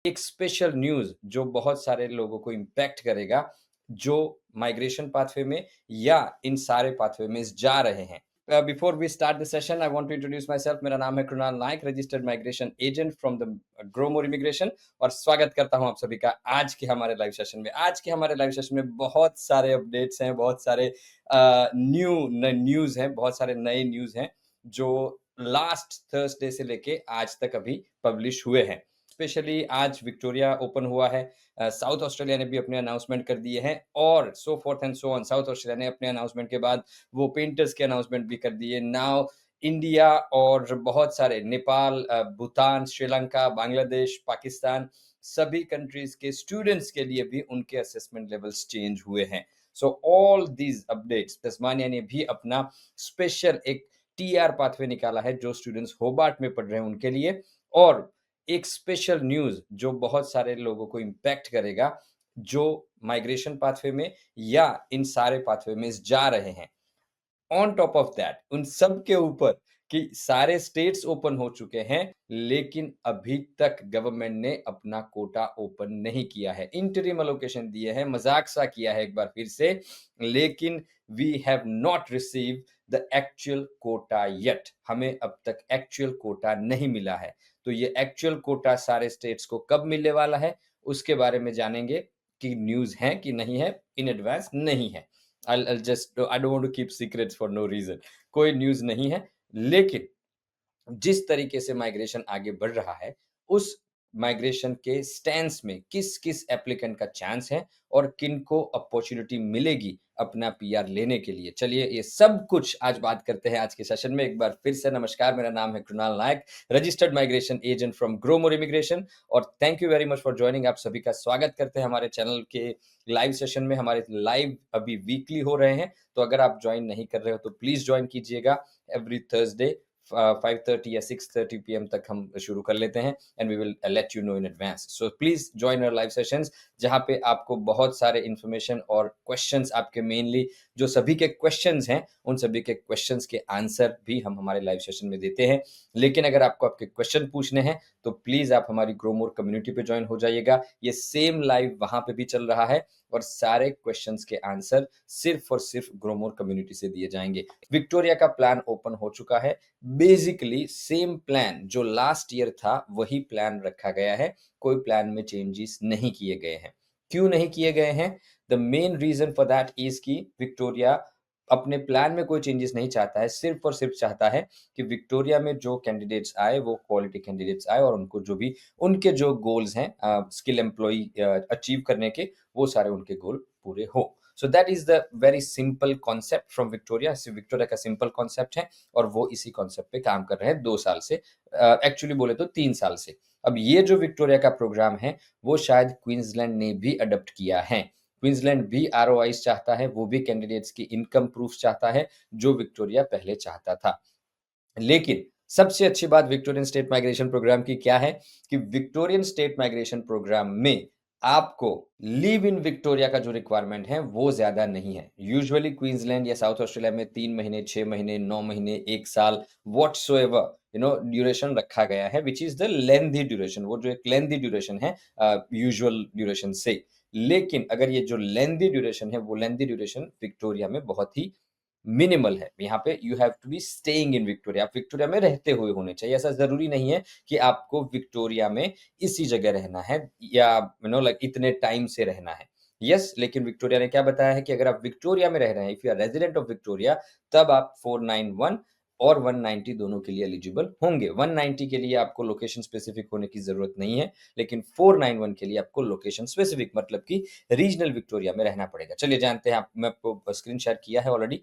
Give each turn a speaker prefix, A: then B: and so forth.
A: एक special news जो बहुत सारे लोगों को इम्पैक्ट करेगा, जो माइग्रेशन पाथवे में या इन सारे पाथवे में जा रहे हैं। Before we start the session, I want to introduce myself. मेरा नाम है Krunal Nayak, registered migration agent from the Grow More Immigration और स्वागत करता हूं आप सभी का आज के हमारे लाइव सेशन में। आज के हमारे लाइव सेशन में बहुत सारे अपडेट्स हैं, बहुत सारे न्यूज़ हैं, बहुत सारे नए न्यूज़ हैं, जो लास्ट थर्सडे से लेके आज तक अभी पब्लिश हुए हैं। स्पेशली आज विक्टोरिया ओपन हुआ है। साउथ ऑस्ट्रेलिया ने भी अपने अनाउंसमेंट कर दिए हैं और so forth and so on. South Australia ने अपने अनाउंसमेंट के बाद वो पेंटर्स के अनाउंसमेंट भी कर दिए। नाउ इंडिया और बहुत सारे नेपाल, भूटान, श्रीलंका, बांग्लादेश, पाकिस्तान, सभी कंट्रीज के स्टूडेंट्स के लिए भी उनके असेसमेंट लेवल्स चेंज हुए हैं। So all these updates, Tasmania ने भी अपना स्पेशल एक टीआर पाथवे निकाला है जो स्टूडेंट्स होबार्ट में पढ़ रहे हैं उनके लिए। और एक स्पेशल न्यूज़ जो बहुत सारे लोगों को इम्पैक्ट करेगा, जो माइग्रेशन पाथवे में या इन सारे पाथवे में जा रहे हैं। ऑन टॉप ऑफ दैट, उन सब के ऊपर कि सारे स्टेट्स ओपन हो चुके हैं, लेकिन अभी तक गवर्नमेंट ने अपना कोटा ओपन नहीं किया है। इंटरिम एलोकेशन दिए हैं, मजाक सा किया है एक बार फिर से, लेकिन we have not receive the actual quota yet. हमें अब तक एक्चुअल कोटा नहीं मिला है। तो ये एक्चुअल कोटा सारे स्टेट्स को कब मिलने वाला है, उसके बारे में जानेंगे कि न्यूज़ है कि नहीं है। इन एडवांस नहीं है। I'll just I don't want to keep secrets for no reason। कोई न्यूज़ नहीं है, लेकिन जिस तरीके से माइग्रेशन आगे बढ़ रहा है, उस माइग्रेशन के स्टैंस में किस-किस एप्लीकेंट का चांस है और किनको अपॉर्च्युनिटी मिलेगी अपना पीआर लेने के लिए। चलिए ये सब कुछ आज बात करते हैं आज के सेशन में। एक बार फिर से नमस्कार, मेरा नाम है Krunal Nayak, registered migration agent from Grow More Immigration और thank you very much for joining. आप सभी का स्वागत करते हैं हमारे चैनल के लाइव सेशन में। हमारे लाइव अभी वीकली हो रहे हैं, तो अगर आप जॉइन नहीं कर रहे हो तो प्लीज़ जॉइन कीजिएगा। एवरी थर्सडे 5:30 या 6:30 पीएम तक हम शुरू कर लेते हैं and we will let you know in advance. So please join our live sessions, जहां पे आपको बहुत सारे इंफॉर्मेशन और क्वेश्चंस, आपके मेनली जो सभी के क्वेश्चंस हैं, उन सभी के क्वेश्चंस के आंसर भी हम हमारे लाइव सेशन में देते हैं। लेकिन अगर आपको आपके क्वेश्चन पूछने हैं तो प्लीज आप हमारी ग्रो मोर कम्युनिटी पे ज्वाइन हो जाइएगा। ये सेम लाइव वहां पे भी चल रहा है और सारे क्वेश्चंस के आंसर सिर्फ और सिर्फ ग्रो मोर कम्युनिटी से दिए जाएंगे। विक्टोरिया का प्लान ओपन हो चुका है। बेसिकली सेम प्लान जो लास्ट ईयर था वही प्लान रखा गया है। कोई प्लान में चेंजेस नहीं किए गए हैं। क्यों नहीं किए गए हैं? The main reason for that is कि विक्टोरिया अपने प्लान में कोई चेंजेस नहीं चाहता है। सिर्फ और सिर्फ चाहता है कि विक्टोरिया में जो कैंडिडेट्स आए वो क्वालिटी कैंडिडेट्स आए और उनको जो भी उनके जो गोल्स हैं स्किल एम्प्लॉय अचीव करने के, वो सारे उनके गोल पूरे हो। So that is the very simple concept from Victoria. Victoria का सिंपल कॉन्सेप्ट है और वो इसी कॉन्सेप्ट पे काम कर रहे हैं 2 साल से, एक्चुअली बोले तो 3 साल से। अब ये जो विक्टोरिया का प्रोग्राम है, वो शायद क्वींसलैंड ने भी अडॉप्ट किया है। क्वींसलैंड भी आरओआईज़ चाहता है, वो भी कैंडिडेट्स की इनकम प्रूफ चाहता है, जो विक्टोरिया पहले चाहता था। लेकिन सबसे अच्छी बात विक्टोरियन स्टेट माइग्रेशन प्रोग्राम की क्या है कि विक्टोरियन स्टेट माइग्रेशन प्रोग्राम में आपको लिव इन विक्टोरिया का जो रिक्वायरमेंट है वो ज्यादा नहीं है। यूजुअली क्वींसलैंड या साउथ ऑस्ट्रेलिया में 3 महीने, 6 महीने, 9 महीने, 1 साल, व्हाटसोएवर ड्यूरेशन रखा गया है, which is the lengthy duration. वो जो एक लेंथी ड्यूरेशन है यूजुअल ड्यूरेशन से। लेकिन अगर ये जो लेंथी ड्यूरेशन है, वो लेंथी ड्यूरेशन विक्टोरिया में बहुत ही मिनिमल है। यहाँ पे you have to be staying in Victoria. आप विक्टोरिया में रहते हुए होने चाहिए। ऐसा जरूरी नहीं है कि आपको विक्टोरिया में इसी जगह रहना है या लाइक इतने टाइम से रहना है। यस, लेकिन विक्टोरिया ने क्या बताया है कि अगर आप विक्टोरिया में रह रहे हैं, if you are resident of Victoria, तब आप 491 और 190 दोनों के लिए एलिजिबल होंगे। 190 के लिए आपको लोकेशन स्पेसिफिक होने की जरूरत नहीं है, लेकिन 491 के लिए आपको लोकेशन स्पेसिफिक मतलब कि रीजनल विक्टोरिया में रहना पड़ेगा। चलिए जानते हैं। मैं आपको स्क्रीन शेयर किया है ऑलरेडी।